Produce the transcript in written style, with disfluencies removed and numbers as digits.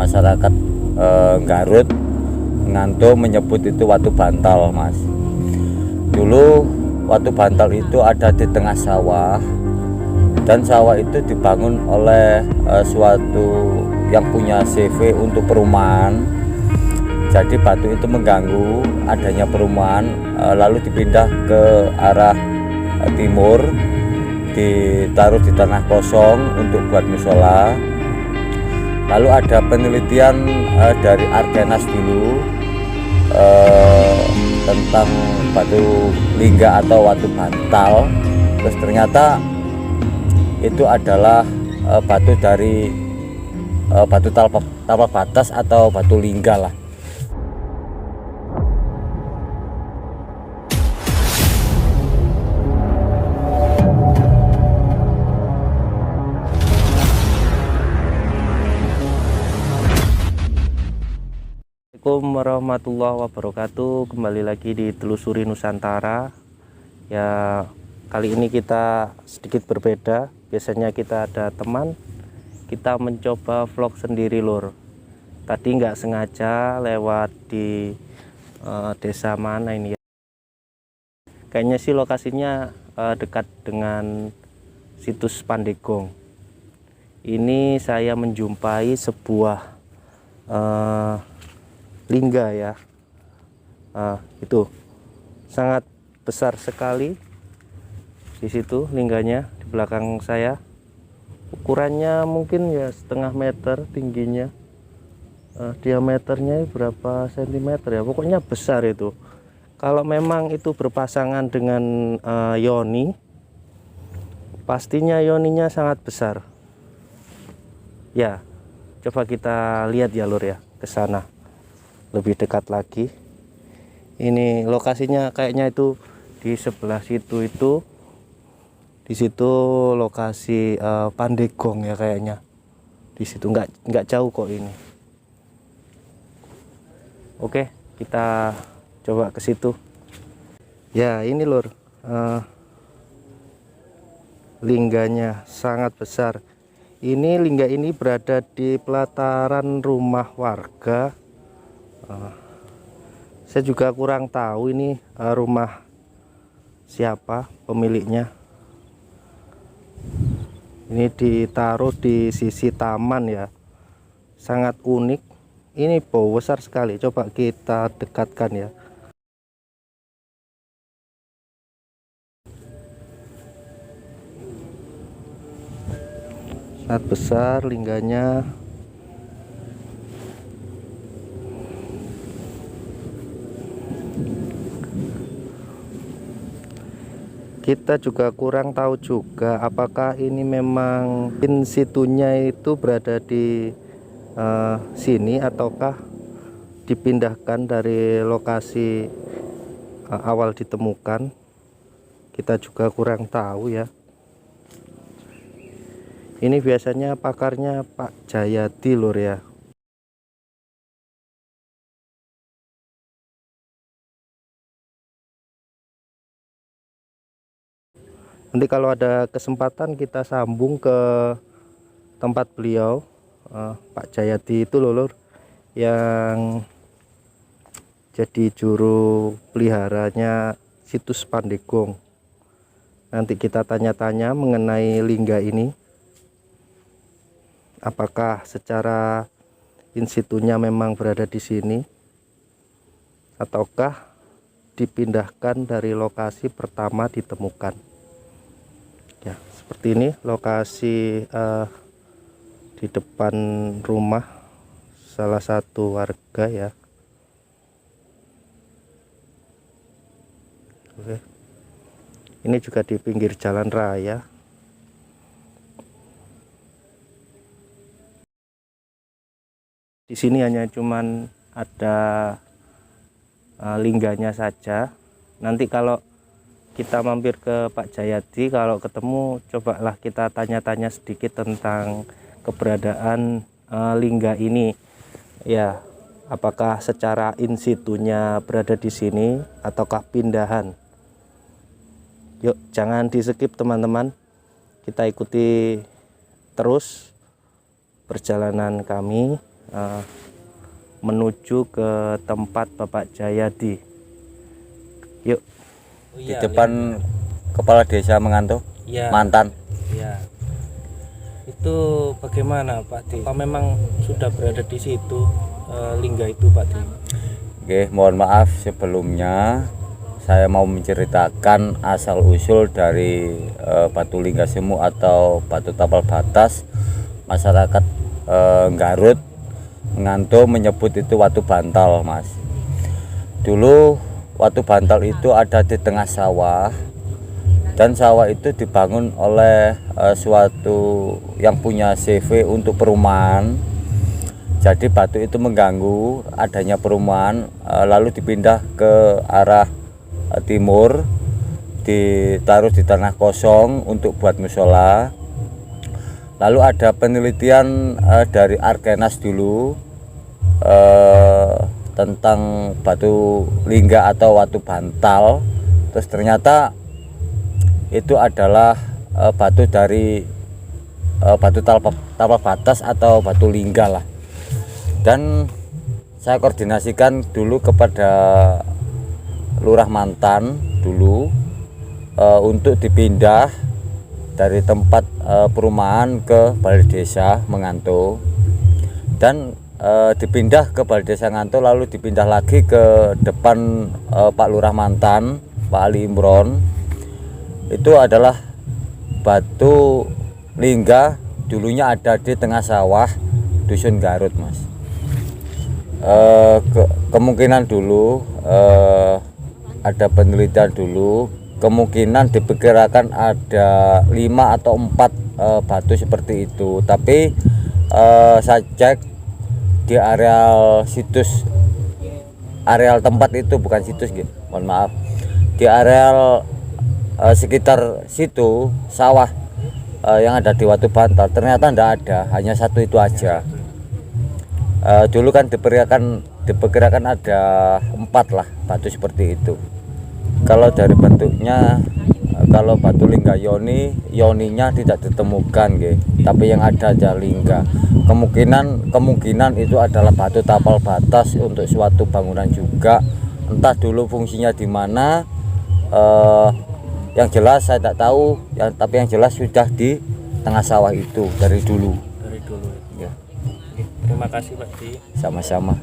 masyarakat Garut Nganto menyebut itu Watu Bantal, Mas. Dulu Watu Bantal itu ada di tengah sawah, dan sawah itu dibangun oleh suatu yang punya CV untuk perumahan. Jadi batu itu mengganggu adanya perumahan, lalu dipindah ke arah timur, ditaruh di tanah kosong untuk buat musola. Lalu ada penelitian dari Arkenas dulu tentang batu lingga atau Watu Bantal. Terus ternyata itu adalah batu dari batu talpa batas atau batu lingga lah. Assalamualaikum warahmatullahi wabarakatuh. Kembali lagi di Telusuri Nusantara. Ya, kali ini kita sedikit berbeda. Biasanya kita ada teman, kita mencoba vlog sendiri lur. Tadi nggak sengaja lewat di desa mana ini ya. Kayaknya sih lokasinya dekat dengan situs Pandegong. Ini saya menjumpai sebuah lingga ya. Itu sangat besar sekali. Di situ lingganya di belakang saya. Ukurannya mungkin ya setengah meter tingginya. Diameternya berapa sentimeter ya, pokoknya besar itu. Kalau memang itu berpasangan dengan yoni, pastinya yoninya sangat besar ya. Coba kita lihat ya lur ya, ke sana lebih dekat lagi. Ini lokasinya kayaknya itu di sebelah situ, itu di situ lokasi Pandegong ya kayaknya. Di situ nggak jauh kok ini. Oke, kita coba ke situ. Ya, ini lur, lingganya sangat besar. Ini lingga ini berada di pelataran rumah warga. Saya juga kurang tahu ini rumah siapa pemiliknya. Ini ditaruh di sisi taman ya, sangat unik. Ini bau besar sekali, coba kita dekatkan ya. Sangat besar lingganya. Kita juga kurang tahu juga apakah ini memang in situnya itu berada di sini ataukah dipindahkan dari lokasi awal ditemukan. Kita juga kurang tahu ya. Ini biasanya pakarnya Pak Jayadi lur ya. Nanti kalau ada kesempatan kita sambung ke tempat beliau, Pak Jayadi itu loh lur, yang jadi juru peliharanya situs Pandegong. Nanti kita tanya-tanya mengenai lingga ini, apakah secara in situnya memang berada di sini ataukah dipindahkan dari lokasi pertama ditemukan. Ya, seperti ini lokasi di depan rumah salah satu warga ya. Oke. Ini juga di pinggir jalan raya. Di sini hanya cuman ada lingganya saja. Nanti kalau kita mampir ke Pak Jayadi, kalau ketemu cobalah kita tanya-tanya sedikit tentang keberadaan lingga ini ya, apakah secara in situnya berada di sini ataukah pindahan. Yuk, jangan di skip teman-teman, kita ikuti terus perjalanan kami menuju ke tempat Bapak Jayadi. Yuk. Di depan kepala desa Menganto, mantan. Ya. Itu bagaimana Pak Di? Apa memang sudah berada di situ lingga itu Pak Di? Oke, mohon maaf sebelumnya saya mau menceritakan asal usul dari batu lingga semu atau batu tapal batas. Masyarakat Garut Menganto menyebut itu watu bantal, Mas. Dulu watu bantal itu ada di tengah sawah, dan sawah itu dibangun oleh suatu yang punya CV untuk perumahan. Jadi batu itu mengganggu adanya perumahan, lalu dipindah ke arah timur, ditaruh di tanah kosong untuk buat musola. Lalu ada penelitian dari Arkenas dulu tentang batu lingga atau watu bantal. Terus ternyata itu adalah batu dari batu tapal batas atau batu lingga lah. Dan saya koordinasikan dulu kepada Lurah Mantan dulu untuk dipindah dari tempat perumahan ke Balai Desa Menganto, dan dipindah ke Balai Desa Nganto, lalu dipindah lagi ke depan Pak Lurah Mantan, Pak Ali Imron. Itu adalah batu lingga, dulunya ada di tengah sawah Dusun Garut, Mas. Kemungkinan dulu ada penelitian dulu, kemungkinan diperkirakan ada 5 atau 4 batu seperti itu. Tapi saya cek di areal situs, areal tempat itu, bukan situs gitu, mohon maaf, di areal sekitar situ sawah yang ada di watu bantal, ternyata tidak ada, hanya satu itu aja. Dulu kan diperkirakan ada 4 lah batu seperti itu. Kalau dari bentuknya, kalau batu lingga yoninya tidak ditemukan, tapi yang ada aja lingga. Kemungkinan itu adalah batu tapal batas untuk suatu bangunan juga. Entah dulu fungsinya di mana, yang jelas saya tak tahu, tapi yang jelas sudah di tengah sawah itu dari dulu. Ya. Terima kasih Pak Di. Sama-sama.